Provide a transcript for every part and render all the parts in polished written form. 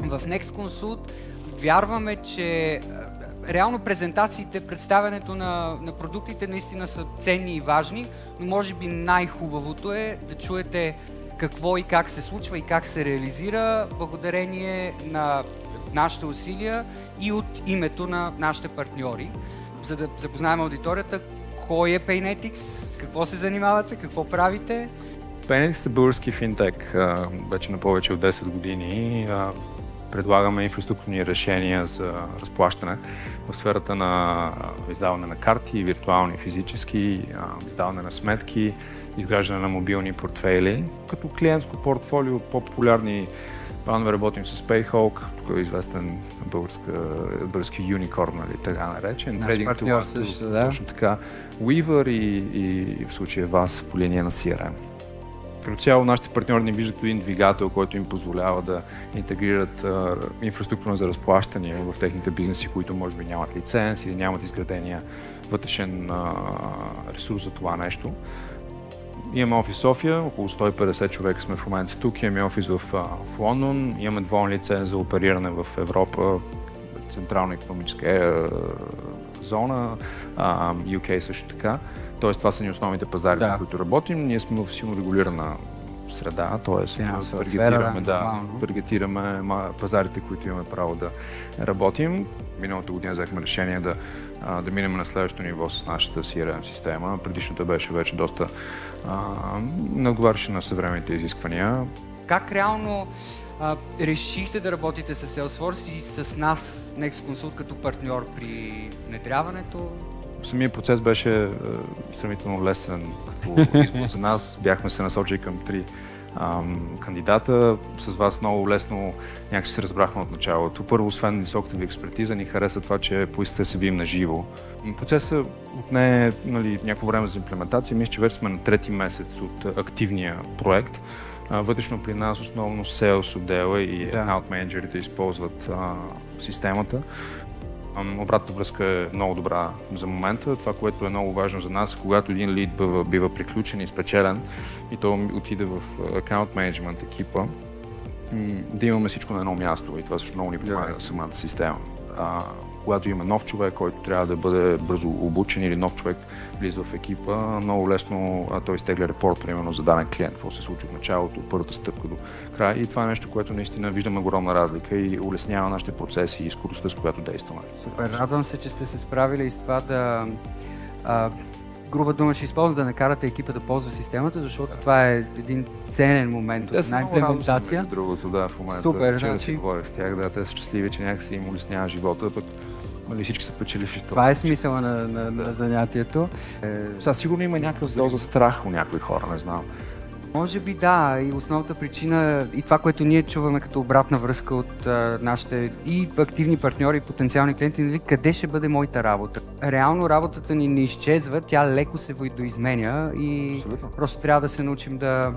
В Next Consult вярваме, че реално презентациите, представянето на продуктите наистина са ценни и важни, но може би най-хубавото е да чуете какво и как се случва и как се реализира благодарение на нашите усилия и от името на нашите партньори. За да запознаем аудиторията, кой е Paynetics, с какво се занимавате, какво правите? Paynetics е български финтек, вече на повече от 10 години. Предлагаме инфраструктурни решения за разплащане в сферата на издаване на карти, виртуални, физически, издаване на сметки, изграждане на мобилни портфейли. Като клиентско портфолио по-популярни планове работим с PayHawk, тук е известен български юникорн, нали, така наречен. Наш партньор също, да. Точно така. Weaver и в случая вас по линия на CRM. Като цяло нашите партньори ни виждат един двигател, който им позволява да интегрират инфраструктура за разплащания в техните бизнеси, които може би нямат лиценз или нямат изградения вътрешен ресурс за това нещо. Имаме офис в София, около 150 човека сме в момента тук, имаме офис в Лондон, имаме двоен лиценз за опериране в Европа, Централна икономическа зона, UK също така. Тоест, това са ни основните пазари, на които работим. Ние сме в силно регулирана среда, т.е. таргетираме пазарите, които имаме право да работим. Миналата година взехме решение да минем на следващото ниво с нашата CRM система. Предишната беше вече доста надговаряше на съвременните изисквания. Как реално решихте да работите с Salesforce и с нас, Next Consult, като партньор при внедряването? Самият процес беше сравнително лесен като избор за нас. Бяхме се насочили към 3 кандидата. С вас много лесно някак се разбрахме от началото. Първо, освен високата ви експертиза, ни хареса това, че поискате да се видим на живо. Процесът отне някакво време за имплементация. Мисля, че вече сме на 3-ти месец от активния проект. Вътрешно при нас основно Sales отдела и Account менеджерите използват системата. Обратната връзка е много добра за момента. Това, което е много важно за нас, когато един лид бива приключен и спечелен и то отиде в аккаунт менеджмент екипа, да имаме всичко на едно място и това също много ни помага самата система. Когато има нов човек, който трябва да бъде бързо обучен или нов човек влиза в екипа, много лесно той изтегля репорт, примерно за даден клиент, какво се случи в началото, първата стъпка до края. И това е нещо, което наистина виждаме огромна разлика и улеснява нашите процеси и скоростта, с която действаме. Супер, радвам се, че сте се справили с това да груба дума ще използвам да накарате екипа да ползва системата, защото това е един ценен момент от една имплементация. Между другото, да, в момента. Супер, да си говоря с тях, те са щастливи, че някакси им улеснява живота, пък всички са печеливши. Това е смисъла на занятието. Сега сигурно има някаква доза страх у някои хора, не знам. Може би да, и основната причина и това, което ние чуваме като обратна връзка от нашите и активни партньори и потенциални клиенти, нали, къде ще бъде моята работа. Реално работата ни не изчезва, тя леко се видоизменя и просто трябва да се научим да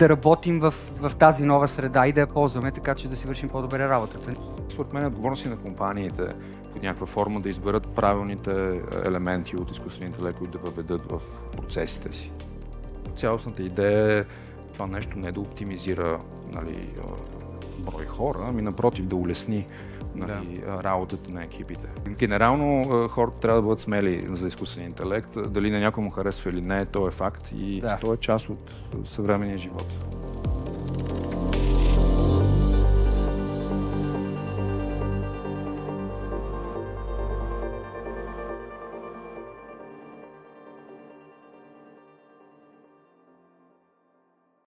работим в тази нова среда и да я ползваме, така че да си вършим по-добре работата. Според мен отговорност на компаниите под някаква форма да изберат правилните елементи от изкуствения интелект, които да въведат в процесите си. Цялостната идея е това нещо не да оптимизира брой хора, ами напротив да улесни работата на екипите. Генерално хората трябва да бъдат смели за изкуствения интелект, дали на някой му харесва или не, то е факт и то е част от съвременния живот.